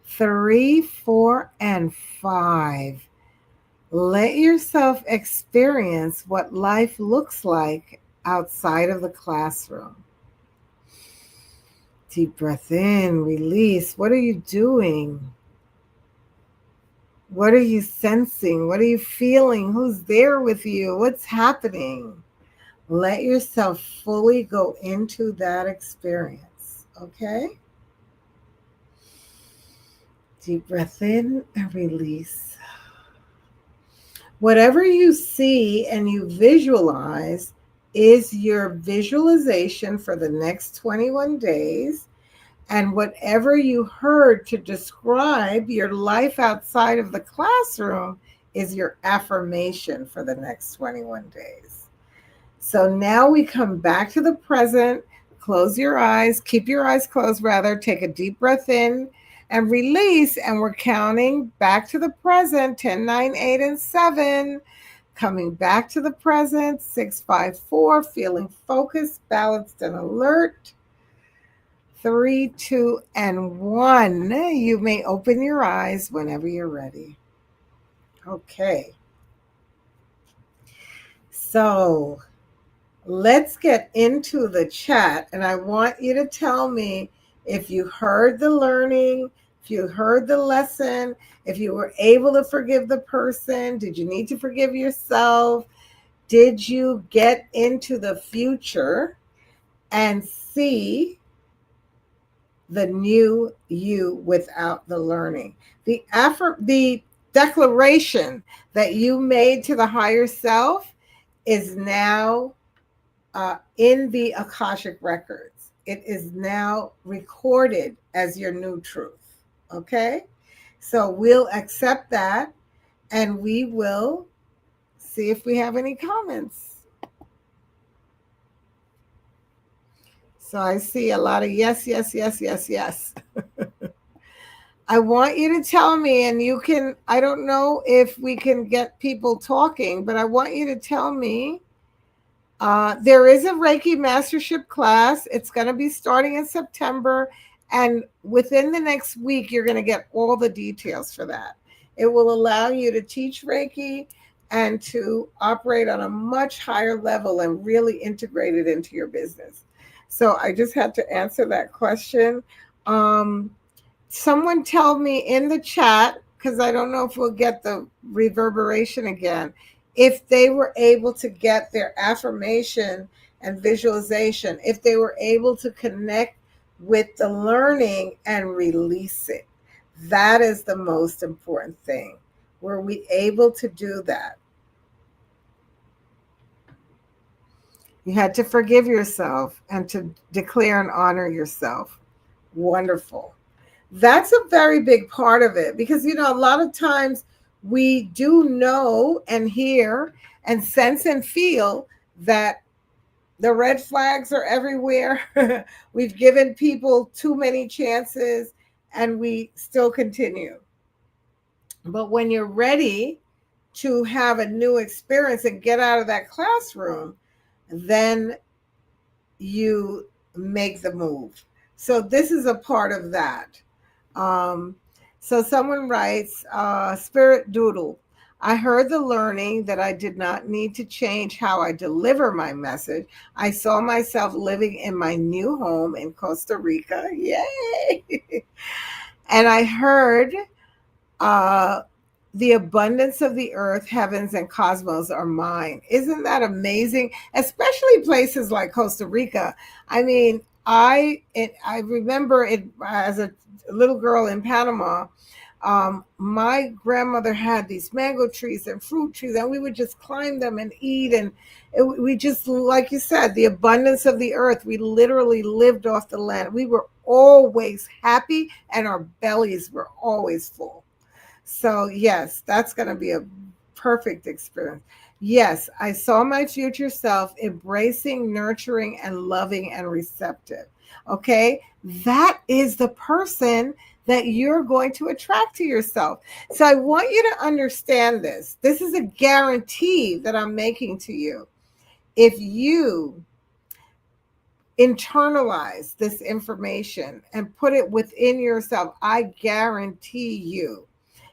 3, 4, and 5. Let yourself experience what life looks like outside of the classroom. Deep breath in, release. What are you doing? What are you sensing? What are you feeling? Who's there with you? What's happening? Let yourself fully go into that experience. Okay? Deep breath in and release. Whatever you see and you visualize is your visualization for the next 21 days. And whatever you heard to describe your life outside of the classroom is your affirmation for the next 21 days. So now we come back to the present. Close your eyes, keep your eyes closed rather. Take a deep breath in and release. And we're counting back to the present 10, 9, 8, and 7. Coming back to the present 6, 5, 4. Feeling focused, balanced, and alert. 3, 2, and 1. You may open your eyes whenever you're ready. Okay. So let's get into the chat. And I want you to tell me if you heard the learning, if you heard the lesson, if you were able to forgive the person. Did you need to forgive yourself? Did you get into the future and see the new you without the learning? The declaration that you made to the higher self is now in the Akashic records. It is now recorded as your new truth. Okay? So we'll accept that and we will see if we have any comments. So I see a lot of yes, yes, yes, yes, yes. I want you to tell me, and you can, I don't know if we can get people talking, but I want you to tell me. There is a Reiki Mastership class. It's going to be starting in September. And within the next week, you're going to get all the details for that. It will allow you to teach Reiki and to operate on a much higher level and really integrate it into your business. So I just had to answer that question. Someone tell me in the chat, because I don't know if we'll get the reverberation again, if they were able to get their affirmation and visualization, if they were able to connect with the learning and release it. That is the most important thing. Were we able to do that? You had to forgive yourself and to declare and honor yourself. Wonderful. That's a very big part of it because, you know, a lot of times we do know and hear and sense and feel that the red flags are everywhere. We've given people too many chances and we still continue. But when you're ready to have a new experience and get out of that classroom, then you make the move. So this is a part of that. So someone writes, Spirit Doodle, I heard the learning that I did not need to change how I deliver my message. I saw myself living in my new home in Costa Rica. Yay! And I heard the abundance of the earth, heavens, and cosmos are mine. Isn't that amazing? Especially places like Costa Rica. I mean, I remember it as a little girl in Panama. My grandmother had these mango trees and fruit trees, and we would just climb them and eat. And we just, like you said, the abundance of the earth. We literally lived off the land. We were always happy, and our bellies were always full. So, yes, that's going to be a perfect experience. Yes, I saw my future self embracing, nurturing, and loving and receptive. Okay, that is the person that you're going to attract to yourself. So, I want you to understand this. This is a guarantee that I'm making to you. If you internalize this information and put it within yourself, I guarantee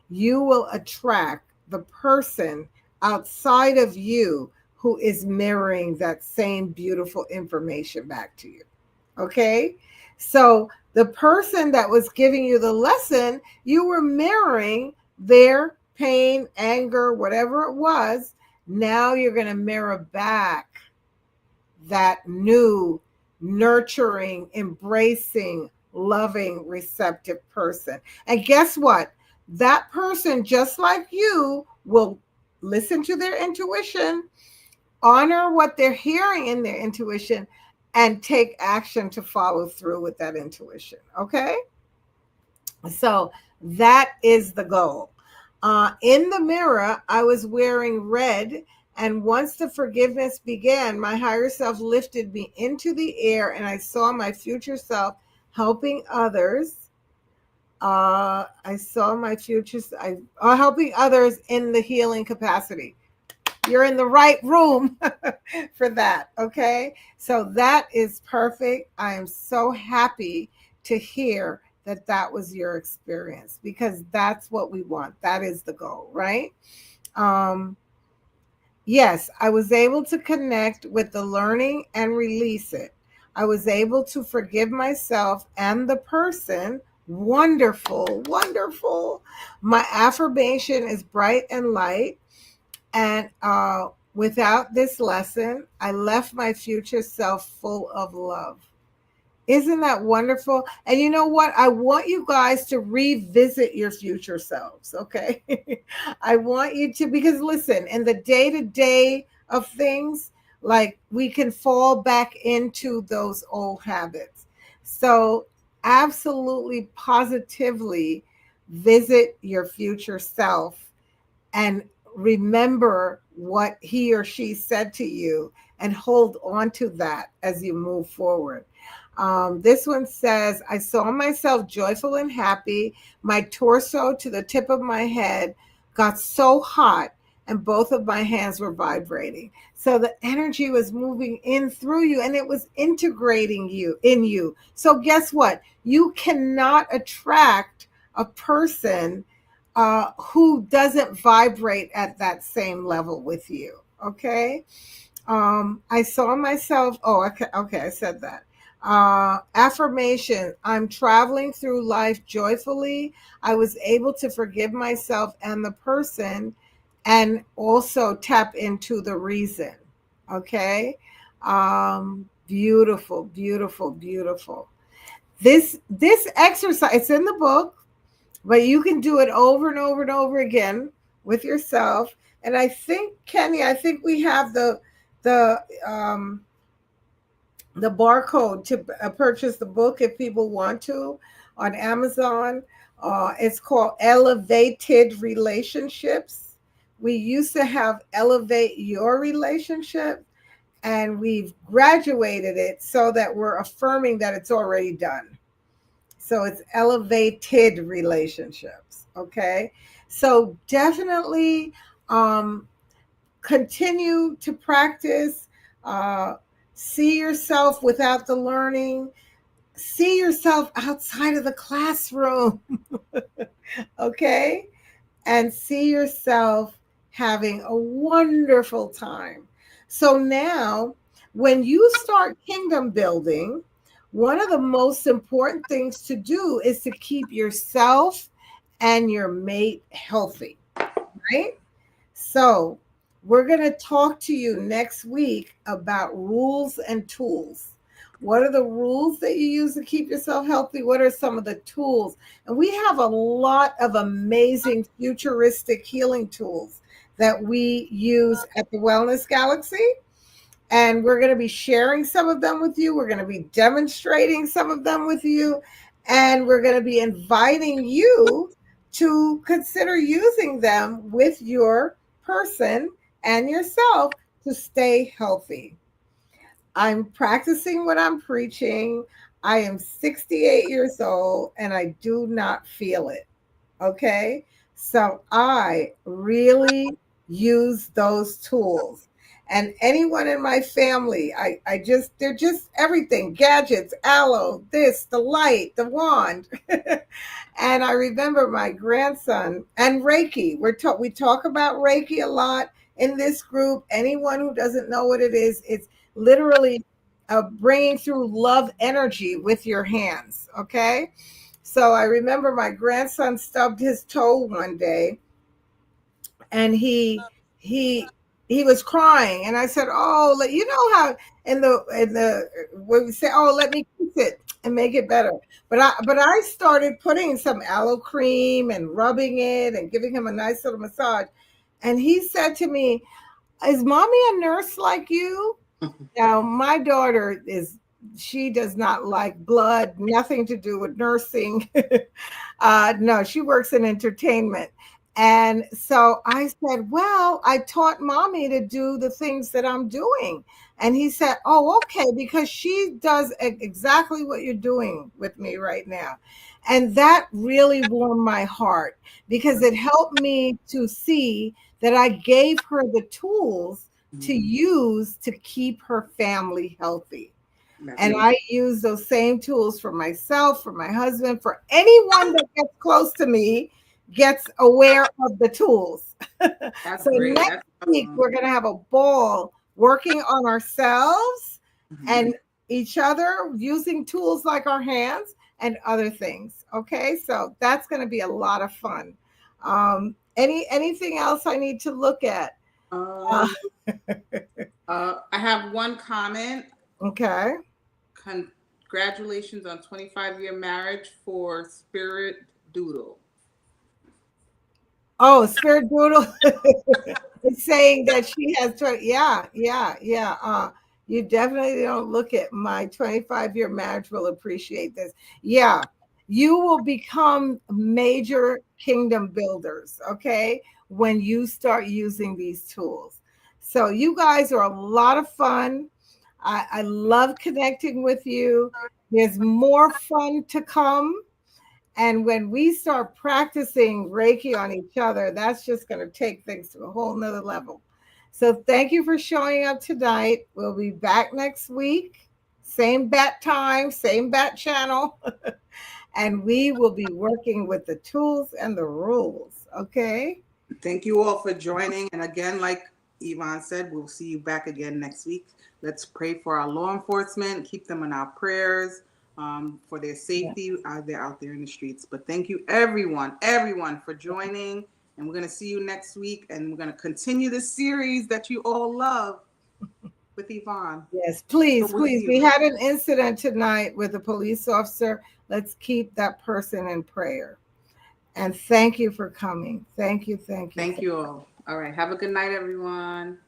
you will attract the person outside of you who is mirroring that same beautiful information back to you. Okay? So the person that was giving you the lesson, you were mirroring their pain, anger, whatever it was. Now you're going to mirror back that new, nurturing, embracing, loving, receptive person. And guess what? That person, just like you, will listen to their intuition, honor what they're hearing in their intuition, and take action to follow through with that intuition. Okay? So that is the goal. In the mirror, I was wearing red. And once the forgiveness began, my higher self lifted me into the air and I saw my future self helping others. I saw my future, helping others in the healing capacity. You're in the right room for that. Okay. So that is perfect. I am so happy to hear that that was your experience because that's what we want. That is the goal, right? Um, yes, I was able to connect with the learning and release it. I was able to forgive myself and the person. Wonderful, wonderful. My affirmation is bright and light. And without this lesson, I left my future self full of love. Isn't that wonderful? And you know what? I want you guys to revisit your future selves, okay? I want you to, because listen, in the day to day of things, like we can fall back into those old habits. So, absolutely, positively visit your future self and remember what he or she said to you and hold on to that as you move forward. This one says, I saw myself joyful and happy. My torso to the tip of my head got so hot, and both of my hands were vibrating. So the energy was moving in through you and it was integrating you in you. So guess what? You cannot attract a person who doesn't vibrate at that same level with you. Okay. I saw myself. Oh, okay. Okay. I said that. Affirmation. I'm traveling through life joyfully. I was able to forgive myself and the person and also tap into the reason. Okay. Beautiful, beautiful, beautiful. This exercise, it's in the book, but you can do it over and over and over again with yourself. And I think, Kenny, I think we have the the barcode to purchase the book if people want to on Amazon. It's called Elevated Relationships. We used to have Elevate Your Relationship, and we've graduated it so that we're affirming that it's already done. So it's elevated relationships. Okay. So definitely um, continue to practice. Uh, see yourself without the learning. See yourself outside of the classroom. Okay. And see yourself having a wonderful time. So now, when you start kingdom building, one of the most important things to do is to keep yourself and your mate healthy, right? So, we're going to talk to you next week about rules and tools. What are the rules that you use to keep yourself healthy? What are some of the tools? And we have a lot of amazing futuristic healing tools that we use at the Wellness Galaxy. And we're going to be sharing some of them with you. We're going to be demonstrating some of them with you. And we're going to be inviting you to consider using them with your person and yourself to stay healthy. I'm practicing what I'm preaching. I am 68 years old and I do not feel it. Okay. So I really use those tools. And anyone in my family, they're just everything gadgets, aloe, this, the light, the wand. And I remember my grandson and Reiki. We talk about Reiki a lot in this group. Anyone who doesn't know what it is, it's literally bringing through love energy with your hands. Okay. So I remember my grandson stubbed his toe one day, and he was crying, and I said, "Oh, you know how in the when we say, oh, let me kiss it and make it better." But I started putting some aloe cream and rubbing it and giving him a nice little massage, and he said to me, "Is mommy a nurse like you?" Now, my daughter she does not like blood, nothing to do with nursing. No, she works in entertainment. And so I said, well, I taught mommy to do the things that I'm doing. And he said, oh, okay, because she does exactly what you're doing with me right now. And that really warmed my heart because it helped me to see that I gave her the tools to use to keep her family healthy. And I use those same tools for myself, for my husband, for anyone that gets close to me gets aware of the tools. That's So great. next That's week, awesome. we're going to have a ball working on ourselves and each other using tools like our hands and other things. Okay. So that's going to be a lot of fun. Anything else I need to look at? Uh, Um, I have one comment. okay. Congratulations on 25-year marriage for Spirit Doodle. Oh, Spirit Doodle is saying that she has 20. Yeah, yeah, yeah. You definitely don't look at my 25-year marriage will appreciate this. Yeah, you will become major kingdom builders, okay, when you start using these tools. So you guys are a lot of fun. I love connecting with you. There's more fun to come. And when we start practicing Reiki on each other, that's just going to take things to a whole nother level. So thank you for showing up tonight. We'll be back next week. Same bat time, same bat channel. And we will be working with the tools and the rules. Okay. Thank you all for joining. And again, like Yvonne said, we'll see you back again next week. Let's pray for our law enforcement, keep them in our prayers for their Yeah. safety. They're out there in the streets. But thank you, everyone for joining. And we're going to see you next week. And we're going to continue this series that you all love with Yvonne. Yes, So please, we'll see please. you. We had an incident tonight with a police officer. Let's keep that person in prayer. And thank you for coming. Thank you, thank you. Thank you all. All right. Have a good night, everyone.